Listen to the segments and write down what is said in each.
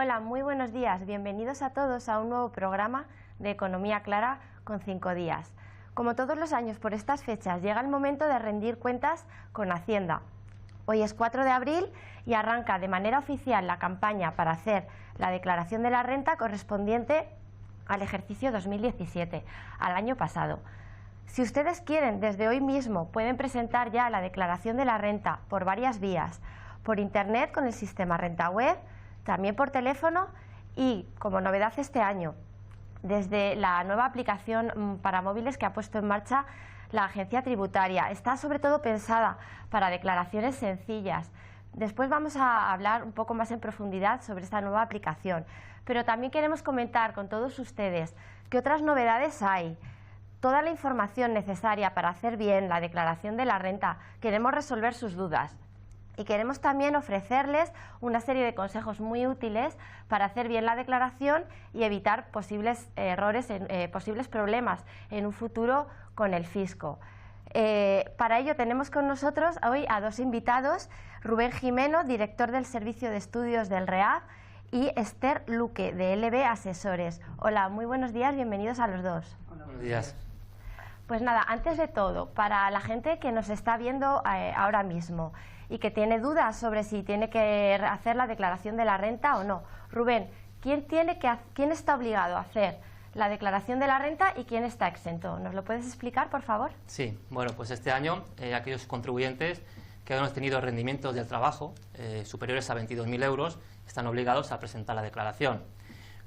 Hola, muy buenos días. Bienvenidos a todos a un nuevo programa de Economía Clara con 5 días. Como todos los años por estas fechas, llega el momento de rendir cuentas con Hacienda. Hoy es 4 de abril y arranca de manera oficial la campaña para hacer la declaración de la renta correspondiente al ejercicio 2017, al año pasado. Si ustedes quieren, desde hoy mismo pueden presentar ya la declaración de la renta por varias vías, por internet con el sistema Renta Web, también por teléfono y, como novedad este año, desde la nueva aplicación para móviles que ha puesto en marcha la Agencia Tributaria. Está sobre todo pensada para declaraciones sencillas. Después vamos a hablar un poco más en profundidad sobre esta nueva aplicación, pero también queremos comentar con todos ustedes qué otras novedades hay. Toda la información necesaria para hacer bien la declaración de la renta. Queremos resolver sus dudas. Y queremos también ofrecerles una serie de consejos muy útiles para hacer bien la declaración y evitar posibles errores, posibles problemas en un futuro con el fisco. Para ello tenemos con nosotros hoy a dos invitados, Rubén Jimeno, director del Servicio de Estudios del REAF, y Esther Luque, de LB Asesores. Hola, muy buenos días, bienvenidos a los dos. Hola, buenos días. Pues nada, antes de todo, para la gente que nos está viendo ahora mismo y que tiene dudas sobre si tiene que hacer la declaración de la renta o no. Rubén, ¿quién está obligado a hacer la declaración de la renta y quién está exento? ¿Nos lo puedes explicar, por favor? Sí, bueno, pues este año aquellos contribuyentes que han tenido rendimientos del trabajo superiores a 22.000 euros están obligados a presentar la declaración.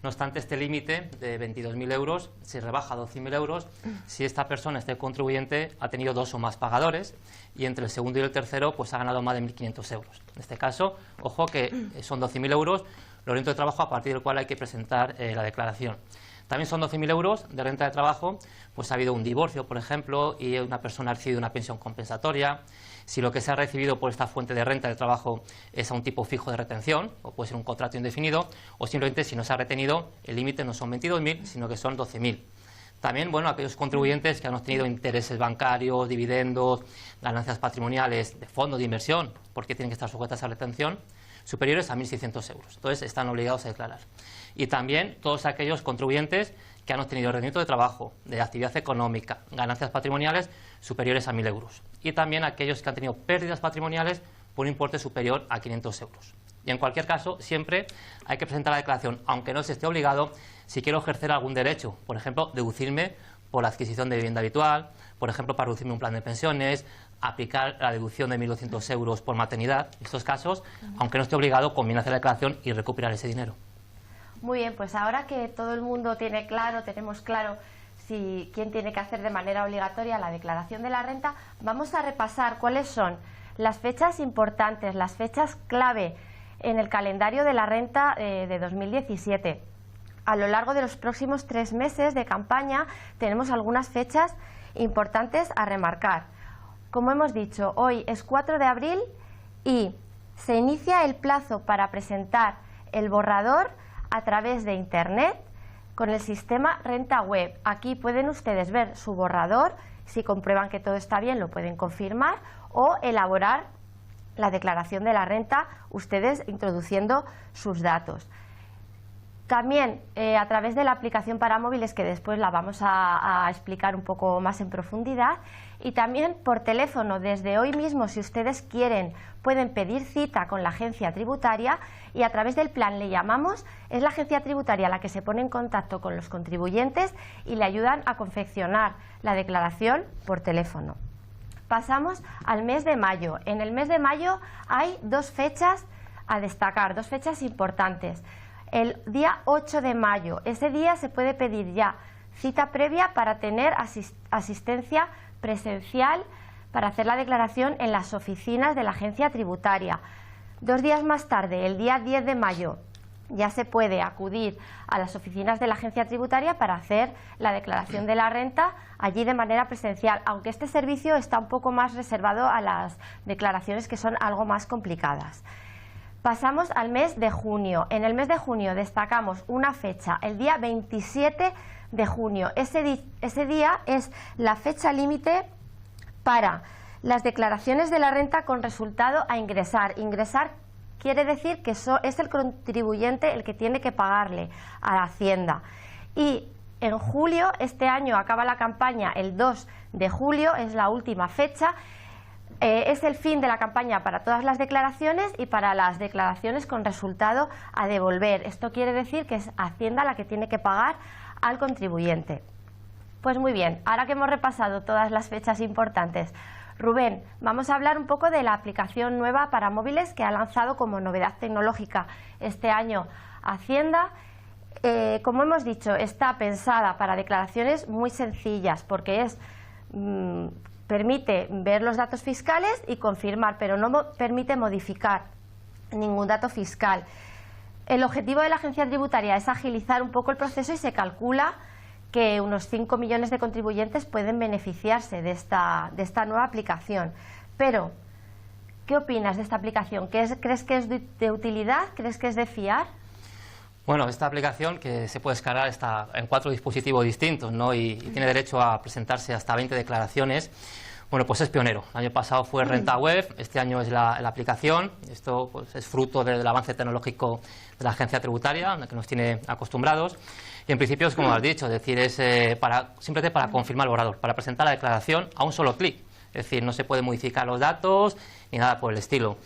No obstante, este límite de 22.000 euros se rebaja a 12.000 euros si esta persona, este contribuyente, ha tenido dos o más pagadores y entre el segundo y el tercero pues ha ganado más de 1.500 euros. En este caso, ojo que son 12.000 euros los rentas de trabajo a partir del cual hay que presentar la declaración. También son 12.000 euros de renta de trabajo, pues ha habido un divorcio, por ejemplo, y una persona ha recibido una pensión compensatoria. Si lo que se ha recibido por esta fuente de renta de trabajo es a un tipo fijo de retención, o puede ser un contrato indefinido, o simplemente si no se ha retenido, el límite no son 22.000, sino que son 12.000. También, bueno, aquellos contribuyentes que han obtenido intereses bancarios, dividendos, ganancias patrimoniales de fondos de inversión, porque tienen que estar sujetas a retención, superiores a 1.600 euros. Entonces, están obligados a declarar. Y también todos aquellos contribuyentes que han obtenido rendimiento de trabajo, de actividad económica, ganancias patrimoniales superiores a 1.000 euros. Y también aquellos que han tenido pérdidas patrimoniales por un importe superior a 500 euros. Y en cualquier caso, siempre hay que presentar la declaración, aunque no se esté obligado, si quiero ejercer algún derecho. Por ejemplo, deducirme por la adquisición de vivienda habitual, por ejemplo, para reducirme un plan de pensiones, aplicar la deducción de 1.200 euros por maternidad. En estos casos, aunque no esté obligado, conviene hacer la declaración y recuperar ese dinero. Muy bien, pues ahora que todo el mundo tiene claro, tenemos claro quién tiene que hacer de manera obligatoria la declaración de la renta, vamos a repasar cuáles son las fechas importantes, las fechas clave en el calendario de la renta de 2017. A lo largo de los próximos 3 meses de campaña tenemos algunas fechas importantes a remarcar. Como hemos dicho, hoy es 4 de abril y se inicia el plazo para presentar el borrador a través de internet con el sistema Renta Web. Aquí pueden ustedes ver su borrador, si comprueban que todo está bien lo pueden confirmar o elaborar la declaración de la renta ustedes introduciendo sus datos. También a través de la aplicación para móviles, que después la vamos a explicar un poco más en profundidad, y también por teléfono, desde hoy mismo, si ustedes quieren, pueden pedir cita con la agencia tributaria y a través del plan Le Llamamos, es la agencia tributaria la que se pone en contacto con los contribuyentes y le ayudan a confeccionar la declaración por teléfono. Pasamos al mes de mayo. En el mes de mayo hay 2 fechas a destacar, 2 fechas importantes. El día 8 de mayo, ese día se puede pedir ya cita previa para tener asistencia presencial para hacer la declaración en las oficinas de la agencia tributaria. 2 días más tarde, el día 10 de mayo, ya se puede acudir a las oficinas de la agencia tributaria para hacer la declaración de la renta allí de manera presencial, aunque este servicio está un poco más reservado a las declaraciones que son algo más complicadas. Pasamos al mes de junio. En el mes de junio destacamos una fecha, el día 27 de junio. Ese día es la fecha límite para las declaraciones de la renta con resultado a ingresar. ¿Ingresar quiere decir que es el contribuyente el que tiene que pagarle a la Hacienda. Y en julio, este año acaba la campaña el 2 de julio, es la última fecha. Es el fin de la campaña para todas las declaraciones y para las declaraciones con resultado a devolver. Esto quiere decir que es Hacienda la que tiene que pagar al contribuyente. Pues muy bien, ahora que hemos repasado todas las fechas importantes, Rubén, vamos a hablar un poco de la aplicación nueva para móviles que ha lanzado como novedad tecnológica este año Hacienda. Como hemos dicho, está pensada para declaraciones muy sencillas porque permite ver los datos fiscales y confirmar, pero no permite modificar ningún dato fiscal. El objetivo de la agencia tributaria es agilizar un poco el proceso y se calcula que unos 5 millones de contribuyentes pueden beneficiarse de esta nueva aplicación. Pero, ¿qué opinas de esta aplicación? ¿Crees que es de utilidad? ¿Crees que es de fiar? Bueno, esta aplicación que se puede descargar está en 4 dispositivos distintos, ¿no? y tiene derecho a presentarse hasta 20 declaraciones. Bueno, pues es pionero. El año pasado fue Renta Web, este año es la aplicación. Esto pues, es fruto del avance tecnológico de la agencia tributaria, que nos tiene acostumbrados. Y en principio es como has dicho, es decir, es simplemente para confirmar el borrador, para presentar la declaración a un solo clic. Es decir, no se puede modificar los datos ni nada por el estilo.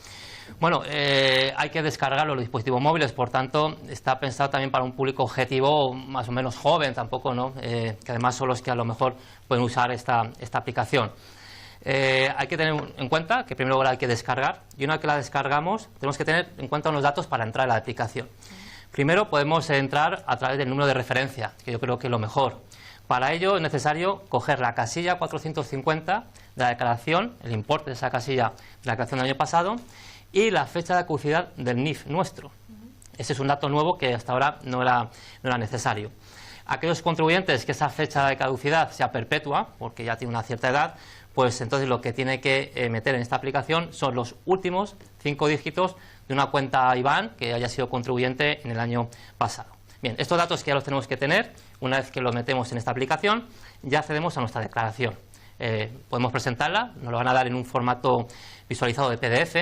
Bueno, hay que descargarlo en los dispositivos móviles, por tanto, está pensado también para un público objetivo más o menos joven, tampoco, ¿no? Que además son los que a lo mejor pueden usar esta aplicación. Hay que tener en cuenta que primero la hay que descargar y una vez que la descargamos tenemos que tener en cuenta unos datos para entrar a la aplicación. Primero podemos entrar a través del número de referencia, que yo creo que es lo mejor. Para ello es necesario coger la casilla 450 de la declaración, el importe de esa casilla de la declaración del año pasado y la fecha de caducidad del NIF nuestro. Ese es un dato nuevo que hasta ahora no era necesario. Aquellos contribuyentes que esa fecha de caducidad sea perpetua, porque ya tiene una cierta edad, pues entonces lo que tiene que meter en esta aplicación son los últimos 5 dígitos de una cuenta IBAN que haya sido contribuyente en el año pasado. Bien, estos datos que ya los tenemos que tener, una vez que los metemos en esta aplicación, ya accedemos a nuestra declaración. Podemos presentarla, nos lo van a dar en un formato visualizado de PDF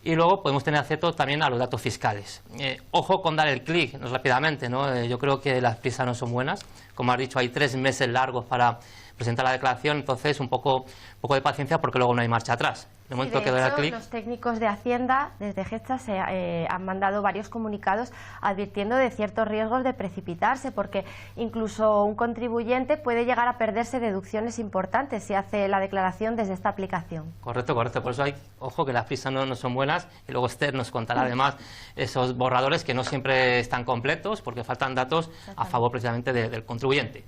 y luego podemos tener acceso también a los datos fiscales. Ojo con dar el clic rápidamente, ¿no? Yo creo que las prisas no son buenas. Como has dicho, hay 3 meses largos para presentar la declaración, entonces un poco de paciencia porque luego no hay marcha atrás. De momento que doy al clic. Los técnicos de Hacienda desde Getxa han mandado varios comunicados advirtiendo de ciertos riesgos de precipitarse, porque incluso un contribuyente puede llegar a perderse deducciones importantes si hace la declaración desde esta aplicación. Correcto, por eso ojo que las prisas no son buenas y luego Esther nos contará además esos borradores que no siempre están completos porque faltan datos a favor precisamente del contribuyente.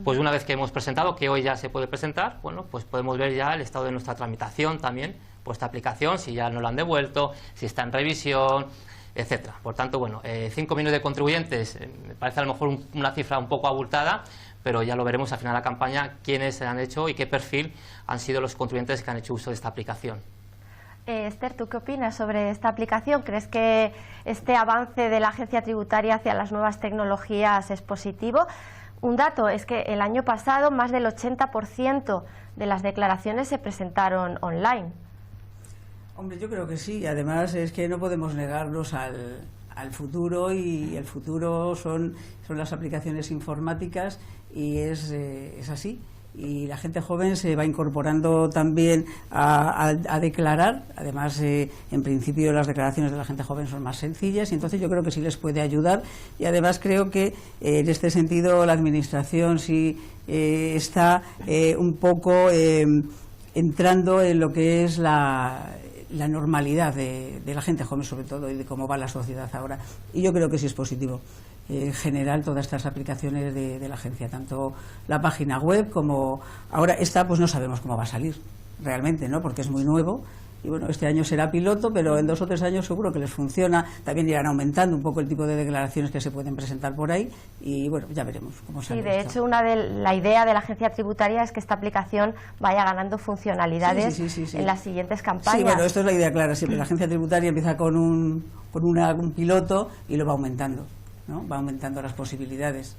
Pues una vez que hemos presentado, que hoy ya se puede presentar, bueno, pues podemos ver ya el estado de nuestra tramitación también por esta aplicación, si ya nos lo han devuelto, si está en revisión, etcétera. Por tanto, bueno, 5 millones de contribuyentes, me parece a lo mejor una cifra un poco abultada, pero ya lo veremos al final de la campaña quiénes se han hecho y qué perfil han sido los contribuyentes que han hecho uso de esta aplicación. Esther, ¿tú qué opinas sobre esta aplicación? ¿Crees que este avance de la agencia tributaria hacia las nuevas tecnologías es positivo? Un dato es que el año pasado más del 80% de las declaraciones se presentaron online. Hombre, yo creo que sí. Además es que no podemos negarnos al futuro y el futuro son las aplicaciones informáticas y es así. Y la gente joven se va incorporando también a declarar. Además, en principio las declaraciones de la gente joven son más sencillas y entonces yo creo que sí les puede ayudar. Y además creo que en este sentido la Administración sí está un poco entrando en lo que es la normalidad de la gente joven sobre todo y de cómo va la sociedad ahora. Y yo creo que sí es positivo. En general todas estas aplicaciones de la agencia, tanto la página web como ahora esta, pues no sabemos cómo va a salir realmente, ¿no? Porque es muy nuevo y bueno, este año será piloto, pero en 2 o 3 años seguro que les funciona. También irán aumentando un poco el tipo de declaraciones que se pueden presentar por ahí y bueno, ya veremos cómo sale. Sí, de hecho la idea de la agencia tributaria es que esta aplicación vaya ganando funcionalidades sí. En las siguientes campañas. Sí, bueno, esto es la idea clara siempre. La agencia tributaria empieza con un piloto y lo va aumentando, ¿no? Va aumentando las posibilidades.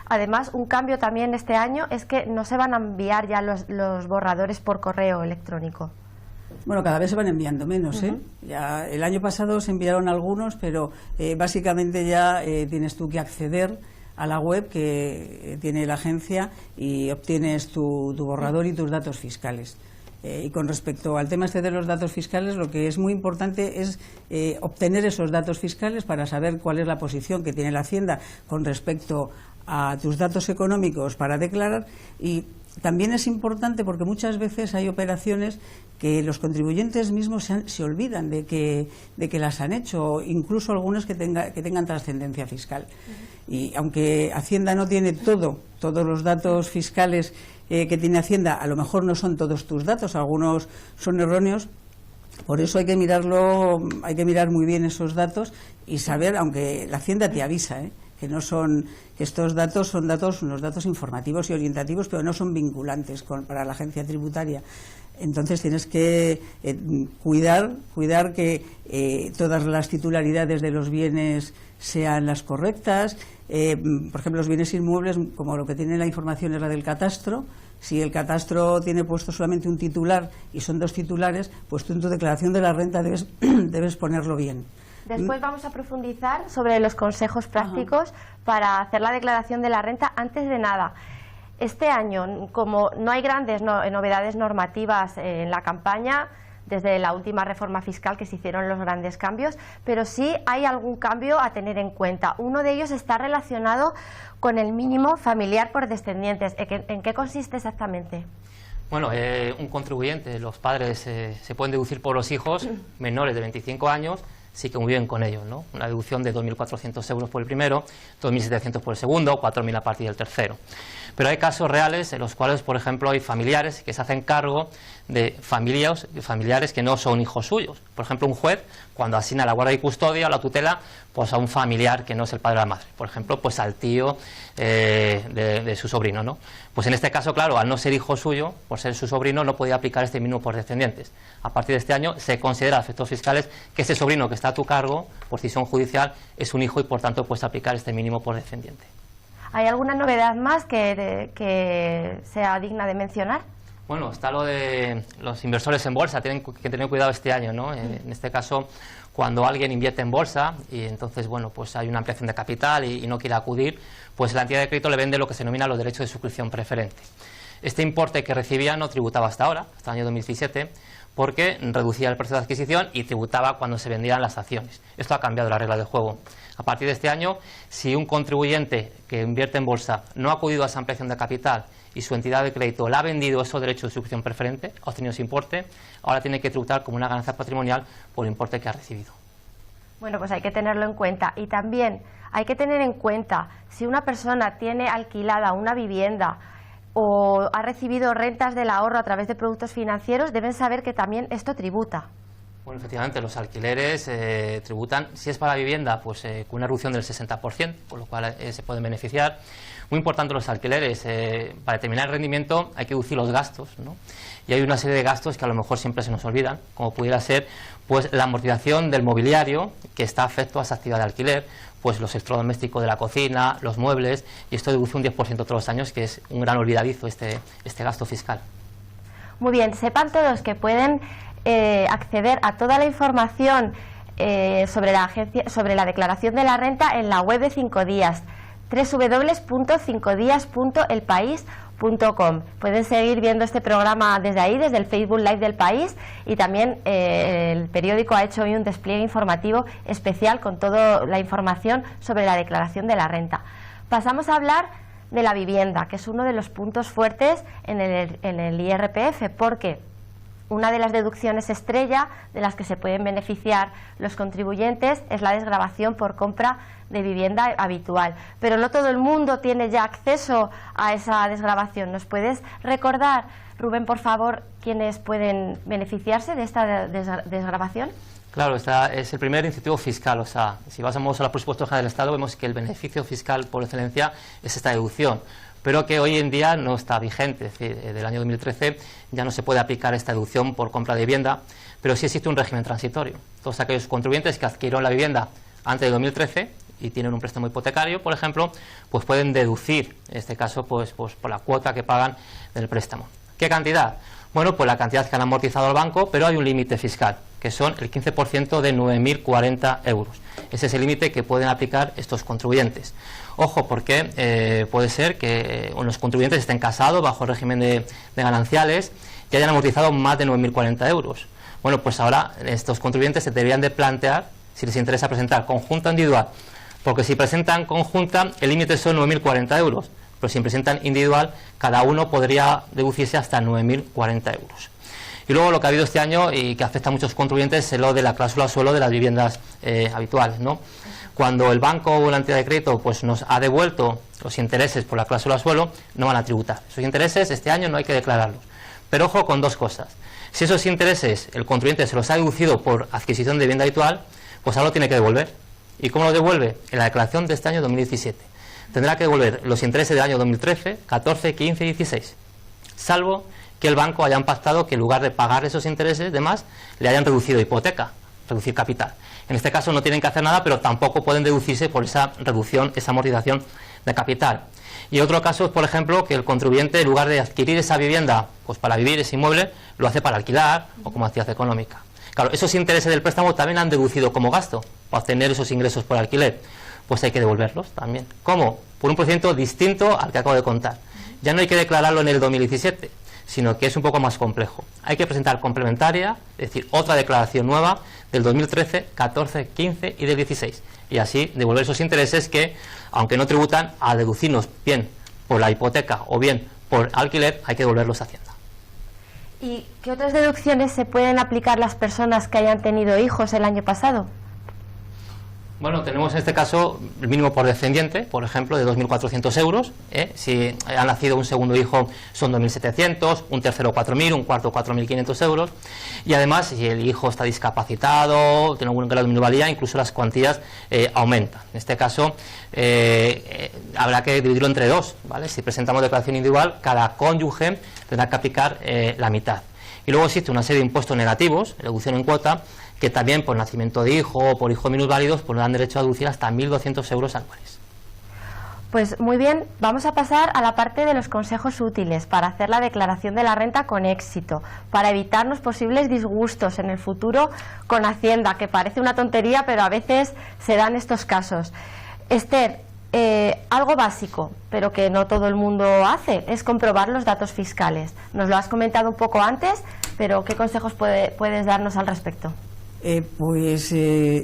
Además, un cambio también este año es que no se van a enviar ya los borradores por correo electrónico. Bueno, cada vez se van enviando menos, ¿eh? Ya, el año pasado se enviaron algunos, pero básicamente ya tienes tú que acceder a la web que tiene la agencia y obtienes tu borrador y tus datos fiscales. Y con respecto al tema este de los datos fiscales, lo que es muy importante es obtener esos datos fiscales para saber cuál es la posición que tiene la Hacienda con respecto a tus datos económicos para declarar. Y también es importante porque muchas veces hay operaciones que los contribuyentes mismos se olvidan de que las han hecho, incluso algunas que tengan trascendencia fiscal. Y aunque Hacienda no tiene todos los datos fiscales que tiene Hacienda, a lo mejor no son todos tus datos, algunos son erróneos. Por eso hay que mirar muy bien esos datos y saber, aunque la Hacienda te avisa, que estos datos son unos datos informativos y orientativos, pero no son vinculantes para la agencia tributaria. Entonces tienes que cuidar que todas las titularidades de los bienes sean las correctas. Por ejemplo, los bienes inmuebles, como lo que tiene la información es la del catastro, si el catastro tiene puesto solamente un titular y son dos titulares, pues tú en tu declaración de la renta debes ponerlo bien. Después vamos a profundizar sobre los consejos prácticos para hacer la declaración de la renta. Antes de nada, este año, como no hay grandes novedades normativas en la campaña, desde la última reforma fiscal que se hicieron los grandes cambios, pero sí hay algún cambio a tener en cuenta. Uno de ellos está relacionado con el mínimo familiar por descendientes. ¿En qué consiste exactamente? Bueno, un contribuyente, los padres se pueden deducir por los hijos menores de 25 años, sí que muy bien con ellos, ¿no? Una deducción de 2.400 euros por el primero, 2.700 por el segundo, 4.000 a partir del tercero. Pero hay casos reales en los cuales, por ejemplo, hay familiares que se hacen cargo de familiares que no son hijos suyos. Por ejemplo, un juez, cuando asigna la guardia y custodia o la tutela, pues a un familiar que no es el padre o la madre. Por ejemplo, pues al tío de su sobrino, ¿no? Pues en este caso, claro, al no ser hijo suyo, por ser su sobrino, no podía aplicar este mínimo por descendientes. A partir de este año se considera a efectos fiscales que ese sobrino que está a tu cargo, por decisión judicial, es un hijo y por tanto puedes aplicar este mínimo por descendiente. ¿Hay alguna novedad más que sea digna de mencionar? Bueno, está lo de los inversores en bolsa, tienen que tener cuidado este año, ¿no? En este caso, cuando alguien invierte en bolsa y entonces, bueno, pues hay una ampliación de capital y no quiere acudir, pues la entidad de crédito le vende lo que se denomina los derechos de suscripción preferente. Este importe que recibía no tributaba hasta ahora, hasta el año 2017, porque reducía el precio de adquisición y tributaba cuando se vendían las acciones. Esto ha cambiado la regla del juego. A partir de este año, si un contribuyente que invierte en bolsa no ha acudido a esa ampliación de capital y su entidad de crédito le ha vendido esos derechos de suscripción preferente, ha obtenido ese importe, ahora tiene que tributar como una ganancia patrimonial por el importe que ha recibido. Bueno, pues hay que tenerlo en cuenta. Y también hay que tener en cuenta si una persona tiene alquilada una vivienda o ha recibido rentas del ahorro a través de productos financieros, deben saber que también esto tributa. Bueno, efectivamente, los alquileres tributan, si es para vivienda, pues con una reducción del 60%, por lo cual se pueden beneficiar. Muy importante los alquileres, para determinar el rendimiento hay que deducir los gastos, ¿no? Y hay una serie de gastos que a lo mejor siempre se nos olvidan, como pudiera ser pues la amortización del mobiliario que está afecto a esa actividad de alquiler, pues los electrodomésticos de la cocina, los muebles, y esto deduce un 10% todos los años, que es un gran olvidadizo este gasto fiscal. Muy bien, sepan todos que pueden acceder a toda la información sobre la declaración de la renta en la web de 5 días, www.5dias.elpaís.com. Pueden seguir viendo este programa desde ahí, desde el Facebook Live del País, y también el periódico ha hecho hoy un despliegue informativo especial con toda la información sobre la declaración de la renta. Pasamos a hablar de la vivienda, que es uno de los puntos fuertes en el IRPF, porque una de las deducciones estrella de las que se pueden beneficiar los contribuyentes es la desgravación por compra de vivienda habitual. Pero no todo el mundo tiene ya acceso a esa desgravación. ¿Nos puedes recordar, Rubén, por favor, quiénes pueden beneficiarse de esta desgravación? Claro, este es el primer incentivo fiscal. O sea, si basamos a los presupuestos generales del Estado, vemos que el beneficio fiscal por excelencia es esta deducción, pero que hoy en día no está vigente. Es decir, del año 2013 ya no se puede aplicar esta deducción por compra de vivienda, pero sí existe un régimen transitorio. Todos aquellos contribuyentes que adquirieron la vivienda antes de 2013 y tienen un préstamo hipotecario, por ejemplo, pues pueden deducir, en este caso, pues por la cuota que pagan del préstamo. ¿Qué cantidad? Bueno, pues la cantidad que han amortizado al banco, pero hay un límite fiscal, que son el 15% de 9.040 euros. Ese es el límite que pueden aplicar estos contribuyentes. Ojo, porque puede ser que los contribuyentes estén casados bajo el régimen de gananciales y hayan amortizado más de 9.040 euros. Bueno, pues ahora estos contribuyentes se deberían de plantear si les interesa presentar conjunta o individual, porque si presentan conjunta el límite son 9.040 euros, pero si presentan individual cada uno podría deducirse hasta 9.040 euros. Y luego lo que ha habido este año y que afecta a muchos contribuyentes es lo de la cláusula suelo de las viviendas habituales, ¿no? Cuando el banco o la entidad de crédito pues nos ha devuelto los intereses por la cláusula suelo, no van a tributar. Esos intereses este año no hay que declararlos. Pero ojo con dos cosas. Si esos intereses el contribuyente se los ha deducido por adquisición de vivienda habitual, pues ahora lo tiene que devolver. ¿Y cómo lo devuelve? En la declaración de este año 2017. Tendrá que devolver los intereses del año 2013, 14, 15 y 16. Salvo que el banco haya pactado que en lugar de pagar esos intereses de más, le hayan reducido hipoteca, reducir capital. En este caso no tienen que hacer nada, pero tampoco pueden deducirse por esa reducción, esa amortización de capital. Y otro caso es, por ejemplo, que el contribuyente, en lugar de adquirir esa vivienda pues para vivir ese inmueble, lo hace para alquilar o como actividad económica. Claro, esos intereses del préstamo también han deducido como gasto para obtener esos ingresos por alquiler. Pues hay que devolverlos también. ¿Cómo? Por un procedimiento distinto al que acabo de contar. Ya no hay que declararlo en el 2017, sino que es un poco más complejo. Hay que presentar complementaria, es decir, otra declaración nueva del 2013, 14, 15 y del 16. Y así devolver esos intereses que, aunque no tributan, a deducirnos bien por la hipoteca o bien por alquiler, hay que devolverlos a Hacienda. ¿Y qué otras deducciones se pueden aplicar las personas que hayan tenido hijos el año pasado? Bueno, tenemos en este caso el mínimo por descendiente, por ejemplo, de 2.400 euros. Si ha nacido un segundo hijo son 2.700, un tercero 4.000, un cuarto 4.500 euros. Y además, si el hijo está discapacitado, tiene algún grado de minusvalía, incluso las cuantías aumentan. En este caso, habrá que dividirlo entre dos, ¿vale? Si presentamos declaración individual, cada cónyuge tendrá que aplicar la mitad. Y luego existe una serie de impuestos negativos, deducción en cuota, que también por nacimiento de hijo o por hijos minusválidos pues nos dan derecho a deducir hasta 1.200 euros anuales. Pues muy bien, vamos a pasar a la parte de los consejos útiles para hacer la declaración de la renta con éxito, para evitarnos posibles disgustos en el futuro con Hacienda, que parece una tontería, pero a veces se dan estos casos. Esther, algo básico, pero que no todo el mundo hace, es comprobar los datos fiscales. Nos lo has comentado un poco antes, pero ¿qué consejos puedes darnos al respecto?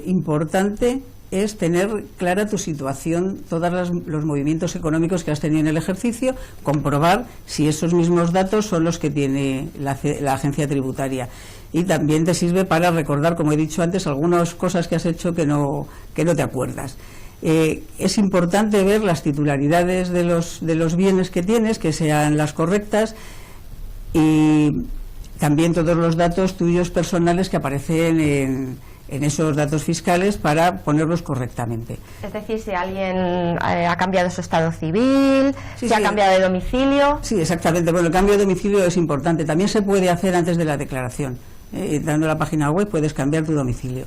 Importante es tener clara tu situación, todos los movimientos económicos que has tenido en el ejercicio, comprobar si esos mismos datos son los que tiene la agencia tributaria. Y también te sirve para recordar, como he dicho antes, algunas cosas que has hecho que no te acuerdas. Es importante ver las titularidades de los bienes que tienes, que sean las correctas, y también todos los datos tuyos personales que aparecen en esos datos fiscales para ponerlos correctamente. Es decir, si alguien ha cambiado su estado civil, ha cambiado de domicilio. Sí, exactamente. Bueno, el cambio de domicilio es importante. También se puede hacer antes de la declaración. Entrando a la página web puedes cambiar tu domicilio.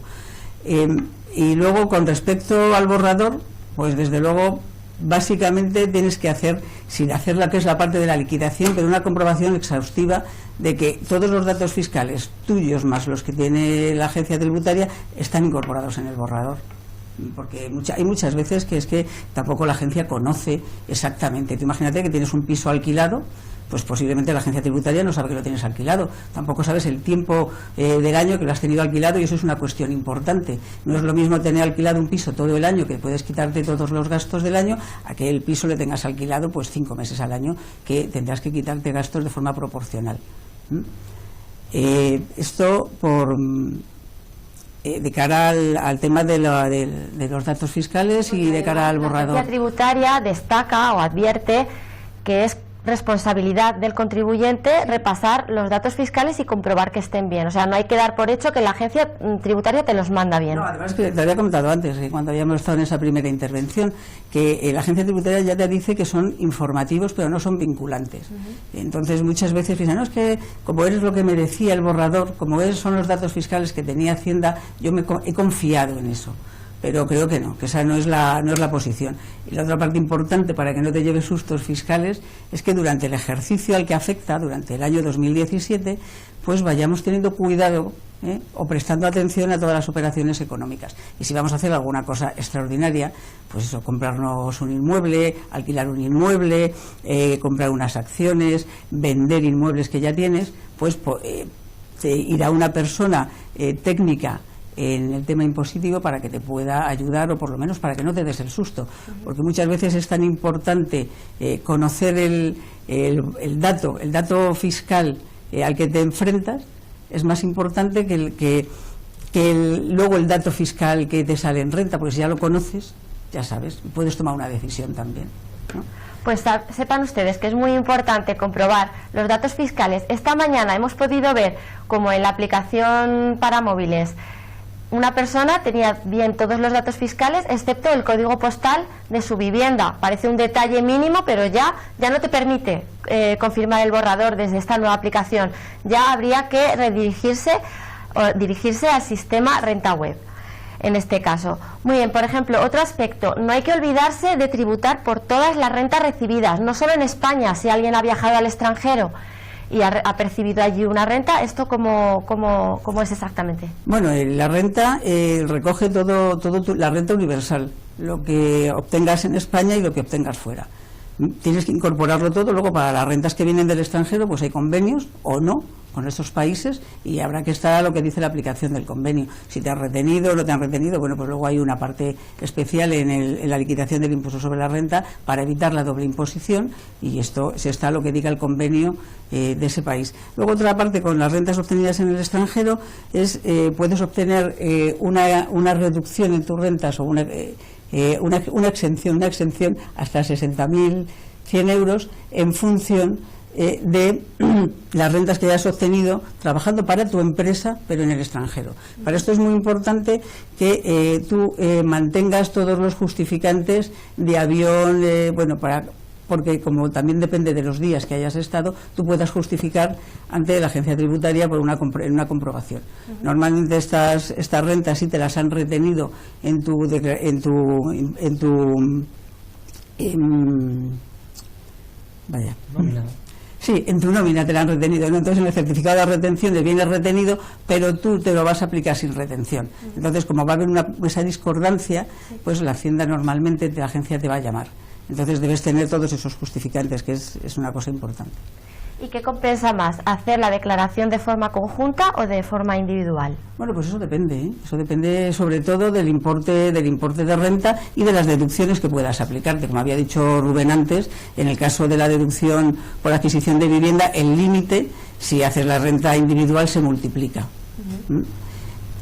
Y luego, con respecto al borrador, pues desde luego, básicamente tienes que hacer, sin hacer la que es la parte de la liquidación, pero una comprobación exhaustiva de que todos los datos fiscales tuyos más los que tiene la agencia tributaria están incorporados en el borrador. Porque hay muchas veces que es que tampoco la agencia conoce exactamente. Tú imagínate que tienes un piso alquilado, pues posiblemente la agencia tributaria no sabe que lo tienes alquilado, tampoco sabes el tiempo del año que lo has tenido alquilado, y eso es una cuestión importante. No es lo mismo tener alquilado un piso todo el año, que puedes quitarte todos los gastos del año, a que el piso le tengas alquilado pues 5 meses al año, que tendrás que quitarte gastos de forma proporcional. Esto de cara al tema de los datos fiscales y de cara al borrador. La agencia tributaria destaca o advierte que es responsabilidad del contribuyente repasar los datos fiscales y comprobar que estén bien. O sea, no hay que dar por hecho que la agencia tributaria te los manda bien. No, además que te había comentado antes, cuando habíamos estado en esa primera intervención, que la agencia tributaria ya te dice que son informativos, pero no son vinculantes. Entonces, muchas veces piensan, no, es que como es lo que me decía el borrador, como son los datos fiscales que tenía Hacienda, yo he confiado en eso. pero creo que no, que esa no es la posición. Y la otra parte importante para que no te lleves sustos fiscales es que durante el ejercicio al que afecta, durante el año 2017, pues vayamos teniendo cuidado o prestando atención a todas las operaciones económicas. Y si vamos a hacer alguna cosa extraordinaria, pues eso, comprarnos un inmueble, alquilar un inmueble, comprar unas acciones, vender inmuebles que ya tienes, pues te irá una persona técnica en el tema impositivo para que te pueda ayudar, o por lo menos para que no te des el susto, porque muchas veces es tan importante conocer el dato fiscal al que te enfrentas, es más importante que luego el dato fiscal que te sale en renta, porque si ya lo conoces, ya sabes, puedes tomar una decisión también, ¿no? Pues sepan ustedes que es muy importante comprobar los datos fiscales. Esta mañana hemos podido ver como en la aplicación para móviles una persona tenía bien todos los datos fiscales excepto el código postal de su vivienda. Parece un detalle mínimo, pero ya no te permite confirmar el borrador desde esta nueva aplicación. Ya habría que dirigirse al sistema Renta Web. En este caso. Muy bien, por ejemplo, otro aspecto, no hay que olvidarse de tributar por todas las rentas recibidas, no solo en España. Si alguien ha viajado al extranjero y ha percibido allí una renta, ¿esto cómo es exactamente? Bueno, la renta recoge la renta universal, lo que obtengas en España y lo que obtengas fuera. Tienes que incorporarlo todo. Luego, para las rentas que vienen del extranjero, pues hay convenios o no con estos países, y habrá que estar a lo que dice la aplicación del convenio. Si te han retenido o no te han retenido, bueno, pues luego hay una parte especial en la liquidación del impuesto sobre la renta para evitar la doble imposición, y esto se está a lo que diga el convenio de ese país. Luego, otra parte, con las rentas obtenidas en el extranjero, puedes obtener una reducción en tus rentas, o una exención hasta 60.100 euros en función de las rentas que hayas obtenido trabajando para tu empresa, pero en el extranjero. Para esto es muy importante que tú mantengas todos los justificantes de avión, porque como también depende de los días que hayas estado, tú puedas justificar ante la agencia tributaria por una comprobación. Normalmente estas rentas sí te las han retenido en tu nómina te la han retenido, ¿no? Entonces en el certificado de retención de bienes retenido, pero tú te lo vas a aplicar sin retención. Entonces, como va a haber esa discordancia, pues la Hacienda normalmente, la agencia te va a llamar. Entonces debes tener todos esos justificantes, que es una cosa importante. ¿Y qué compensa más, hacer la declaración de forma conjunta o de forma individual? Bueno, pues eso depende, ¿eh? Eso depende sobre todo del importe de renta y de las deducciones que puedas aplicarte. Como había dicho Rubén antes, en el caso de la deducción por adquisición de vivienda, el límite, si haces la renta individual, se multiplica.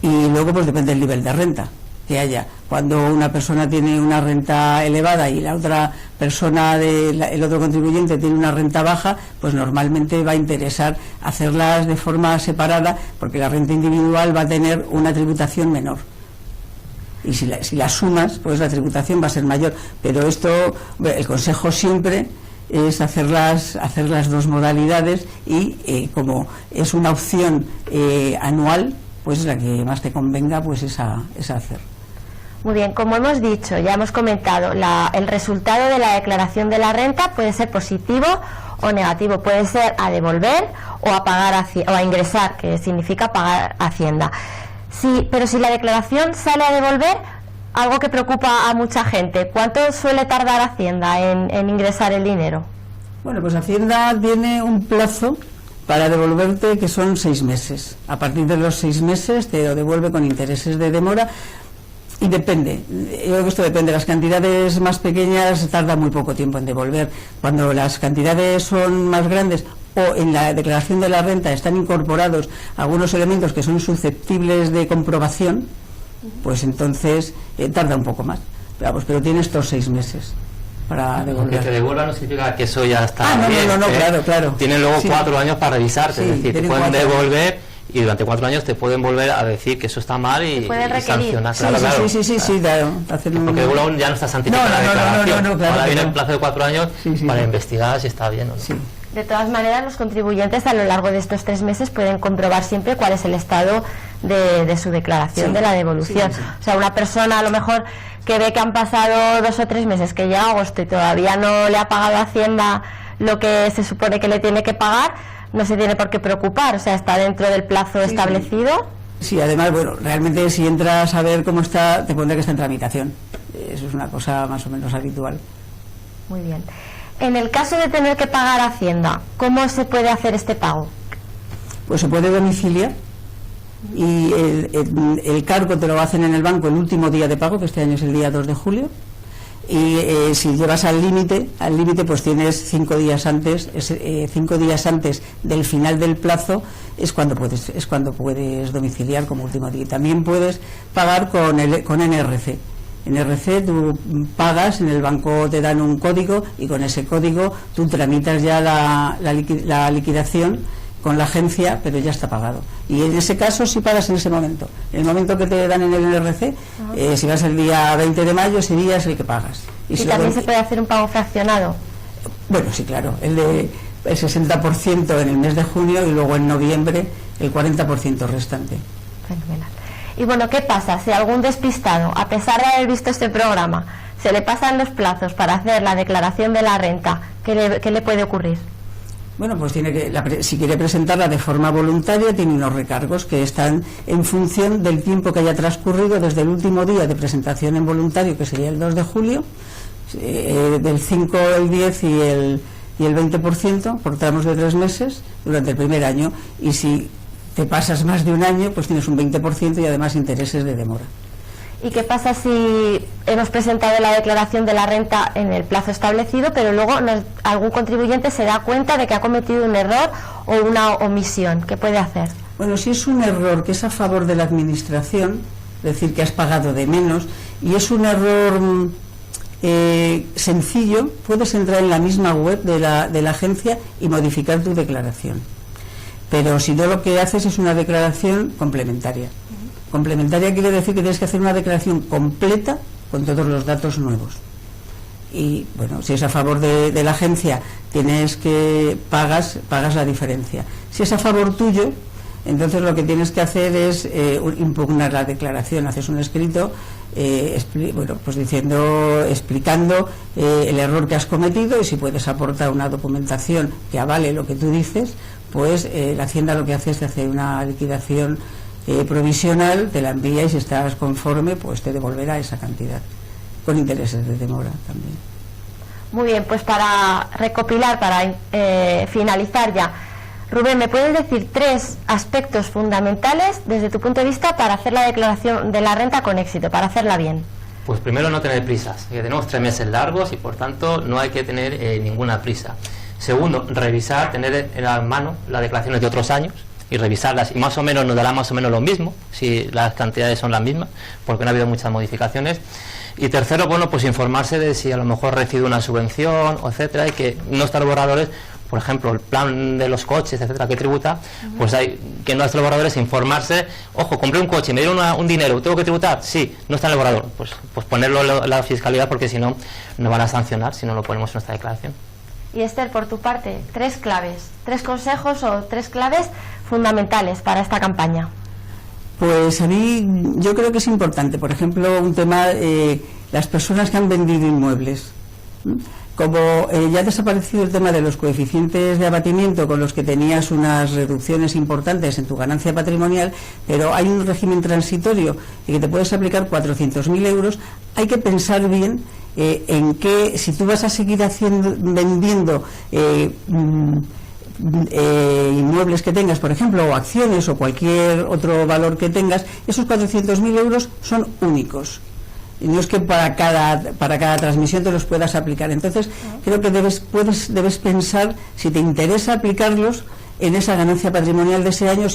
Y luego pues depende del nivel de renta que haya. Cuando una persona tiene una renta elevada y la otra persona, el otro contribuyente, tiene una renta baja, pues normalmente va a interesar hacerlas de forma separada, porque la renta individual va a tener una tributación menor. Y si la sumas, pues la tributación va a ser mayor. Pero esto, el consejo siempre es hacer las dos modalidades, y como es una opción anual, pues la que más te convenga, pues es hacer. Muy bien, como hemos dicho, ya hemos comentado, el resultado de la declaración de la renta puede ser positivo o negativo, puede ser a devolver o a pagar o a ingresar, que significa pagar Hacienda. Pero si la declaración sale a devolver, algo que preocupa a mucha gente, ¿cuánto suele tardar Hacienda en ingresar el dinero? Bueno, pues Hacienda tiene un plazo para devolverte que son 6 meses. A partir de los 6 meses te lo devuelve con intereses de demora. Y depende, yo creo que esto depende. Las cantidades más pequeñas tarda muy poco tiempo en devolver. Cuando las cantidades son más grandes, o en la declaración de la renta están incorporados algunos elementos que son susceptibles de comprobación, pues entonces tarda un poco más. Pero tiene estos 6 meses para devolver. Que te devuelvan no significa que eso ya está bien. No, claro. Tienen luego 4 años para revisarte, sí, es decir, te pueden devolver. Y durante 4 años te pueden volver a decir que eso está mal y sancionar. Claro. Sí, claro. Porque luego ya no estás anticipando la declaración. Claro, ahora viene el plazo de 4 años para investigar si está bien o no. Sí. De todas maneras, los contribuyentes a lo largo de estos 3 meses pueden comprobar siempre cuál es el estado de su declaración, sí, de la devolución. sí. O sea, una persona a lo mejor que ve que han pasado 2 o 3 meses, que llega agosto y todavía no le ha pagado a Hacienda lo que se supone que le tiene que pagar, no se tiene por qué preocupar, o sea, está dentro del plazo establecido. Sí, además, bueno, realmente si entras a ver cómo está, te pondrá que está en tramitación. Eso es una cosa más o menos habitual. Muy bien. En el caso de tener que pagar a Hacienda, ¿cómo se puede hacer este pago? Pues se puede domiciliar y el cargo te lo hacen en el banco el último día de pago, que este año es el día 2 de julio, y si llevas al límite pues tienes 5 días antes, 5 días antes del final del plazo es cuando puedes domiciliar como último día. También puedes pagar con NRC. En RC tú pagas, en el banco te dan un código y con ese código tú tramitas ya la liquidación con la agencia, pero ya está pagado. Y en ese caso sí pagas en ese momento. En el momento que te dan en el NRC, si vas el día 20 de mayo, ese día es el que pagas. ¿Y también se puede hacer un pago fraccionado? Bueno, sí, claro. El 60% en el mes de junio y luego en noviembre el 40% restante. Fenomenal. Y bueno, ¿qué pasa si algún despistado, a pesar de haber visto este programa, se le pasan los plazos para hacer la declaración de la renta? ¿Qué le puede ocurrir? Bueno, pues si quiere presentarla de forma voluntaria, tiene unos recargos que están en función del tiempo que haya transcurrido desde el último día de presentación en voluntario, que sería el 2 de julio, del 5, el 10 y el 20% por tramos de 3 meses durante el primer año. Y si te pasas más de un año, pues tienes un 20% y además intereses de demora. ¿Y qué pasa si hemos presentado la declaración de la renta en el plazo establecido, pero luego algún contribuyente se da cuenta de que ha cometido un error o una omisión? ¿Qué puede hacer? Bueno, si es un error que es a favor de la administración, es decir, que has pagado de menos, y es un error sencillo, puedes entrar en la misma web de la agencia y modificar tu declaración. Pero si no, lo que haces es una declaración complementaria. Complementaria quiere decir que tienes que hacer una declaración completa con todos los datos nuevos. Y bueno, si es a favor de la agencia, pagas la diferencia. Si es a favor tuyo, entonces lo que tienes que hacer es impugnar la declaración. Haces un escrito explicando el error que has cometido, y si puedes aportar una documentación que avale lo que tú dices, pues la Hacienda lo que hace es te hace una liquidación provisional, te la envía, y si estás conforme, pues te devolverá esa cantidad, con intereses de demora también. Muy bien, pues para recopilar, para finalizar ya, Rubén, ¿me puedes decir 3 aspectos fundamentales desde tu punto de vista para hacer la declaración de la renta con éxito, para hacerla bien? Pues primero, no tener prisas, que tenemos 3 meses largos y por tanto no hay que tener ninguna prisa. Segundo, revisar, tener en la mano las declaraciones de otros años y revisarlas, y más o menos nos dará más o menos lo mismo si las cantidades son las mismas, porque no ha habido muchas modificaciones. Y tercero, bueno, pues informarse de si a lo mejor recibe una subvención, etcétera, y que no están los borradores, por ejemplo, el plan de los coches, etcétera, que tributa, pues hay que no están los borradores, informarse, ojo, compré un coche, me dieron un dinero, ¿tengo que tributar? Sí, no está en el borrador, pues ponerlo en la fiscalidad, porque si no, nos van a sancionar si no lo ponemos en nuestra declaración. Y Esther, por tu parte, 3 claves, 3 consejos o 3 claves fundamentales para esta campaña. Pues a mí, yo creo que es importante, por ejemplo, un tema, las personas que han vendido inmuebles. Como ya ha desaparecido el tema de los coeficientes de abatimiento con los que tenías unas reducciones importantes en tu ganancia patrimonial, pero hay un régimen transitorio y que te puedes aplicar 400.000 euros, hay que pensar bien en que si tú vas a seguir vendiendo inmuebles que tengas, por ejemplo, o acciones o cualquier otro valor que tengas, esos 400.000 euros son únicos. Y no es que para cada transmisión te los puedas aplicar. Entonces, creo que debes pensar si te interesa aplicarlos en esa ganancia patrimonial de ese año,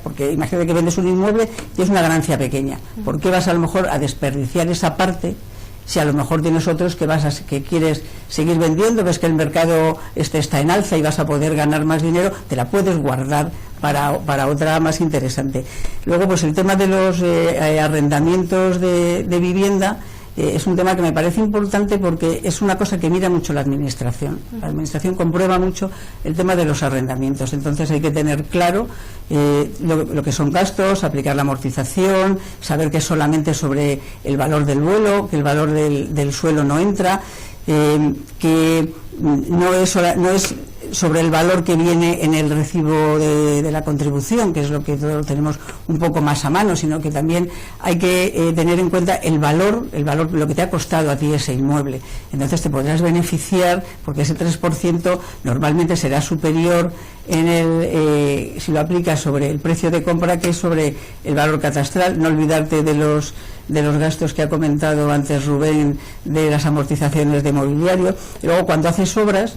porque imagínate que vendes un inmueble y es una ganancia pequeña. ¿Por qué vas a lo mejor a desperdiciar esa parte? Si a lo mejor tienes otros que quieres seguir vendiendo, ves que el mercado está en alza y vas a poder ganar más dinero, te la puedes guardar para otra más interesante. Luego, pues el tema de los arrendamientos de vivienda, es un tema que me parece importante porque es una cosa que mira mucho la Administración. La Administración comprueba mucho el tema de los arrendamientos, entonces hay que tener claro lo que son gastos, aplicar la amortización, saber que es solamente sobre el valor del vuelo, que el valor del suelo no entra, que no es sobre el valor que viene en el recibo de la contribución, que es lo que todos tenemos un poco más a mano, sino que también hay que tener en cuenta el valor, lo que te ha costado a ti ese inmueble. Entonces te podrás beneficiar porque ese 3% normalmente será superior si lo aplicas sobre el precio de compra que sobre el valor catastral. No olvidarte de los gastos que ha comentado antes Rubén, de las amortizaciones de mobiliario. Y luego cuando haces obras,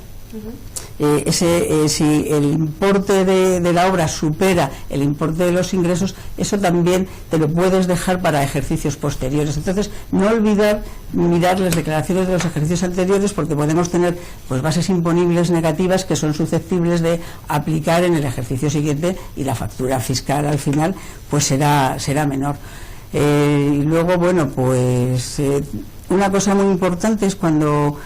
si el importe de la obra supera el importe de los ingresos, eso también te lo puedes dejar para ejercicios posteriores. Entonces, no olvidar mirar las declaraciones de los ejercicios anteriores, porque podemos tener pues bases imponibles negativas que son susceptibles de aplicar en el ejercicio siguiente, y la factura fiscal al final pues será menor. Y luego, bueno, pues una cosa muy importante es cuando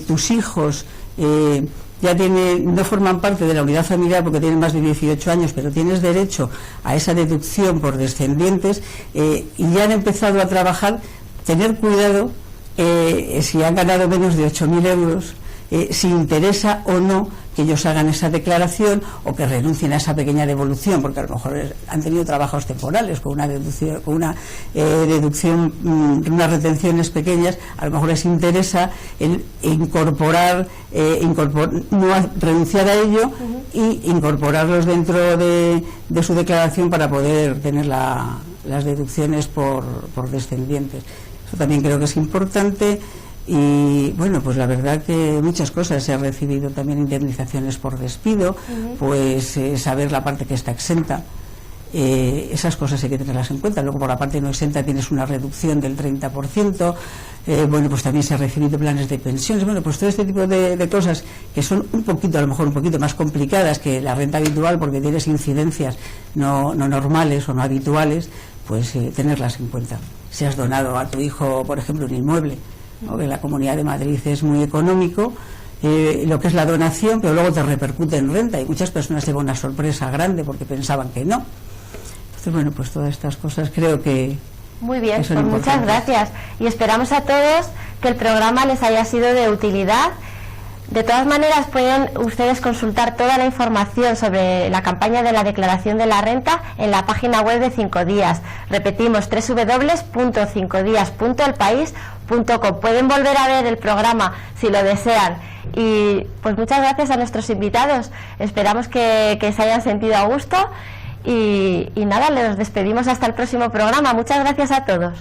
tus hijos no forman parte de la unidad familiar porque tienen más de 18 años, pero tienes derecho a esa deducción por descendientes, y ya han empezado a trabajar, tener cuidado si han ganado menos de 8.000 euros, si interesa o no que ellos hagan esa declaración o que renuncien a esa pequeña devolución, porque a lo mejor han tenido trabajos temporales con una deducción, unas retenciones pequeñas. A lo mejor les interesa el renunciar a ello y incorporarlos dentro de su declaración para poder tener las deducciones por descendientes. Eso también creo que es importante. Y bueno, pues la verdad que muchas cosas. Se han recibido también indemnizaciones por despido, pues saber la parte que está exenta, esas cosas hay que tenerlas en cuenta. Luego por la parte no exenta tienes una reducción del 30%, bueno, pues también se han recibido planes de pensiones. Bueno, pues todo este tipo de cosas que son a lo mejor un poquito más complicadas que la renta habitual, porque tienes incidencias no normales o no habituales, pues tenerlas en cuenta. Si has donado a tu hijo, por ejemplo, un inmueble, ¿no? En la Comunidad de Madrid es muy económico lo que es la donación, pero luego te repercute en renta, y muchas personas llevan una sorpresa grande porque pensaban que no. Entonces, bueno, pues todas estas cosas creo que muy bien, son pues muchas gracias, y esperamos a todos que el programa les haya sido de utilidad. De todas maneras, pueden ustedes consultar toda la información sobre la campaña de la declaración de la renta en la página web de 5 días. Repetimos, www.5dias.elpaís.com. Pueden volver a ver el programa si lo desean. Y pues muchas gracias a nuestros invitados. Esperamos que se hayan sentido a gusto. Y nada, les despedimos hasta el próximo programa. Muchas gracias a todos.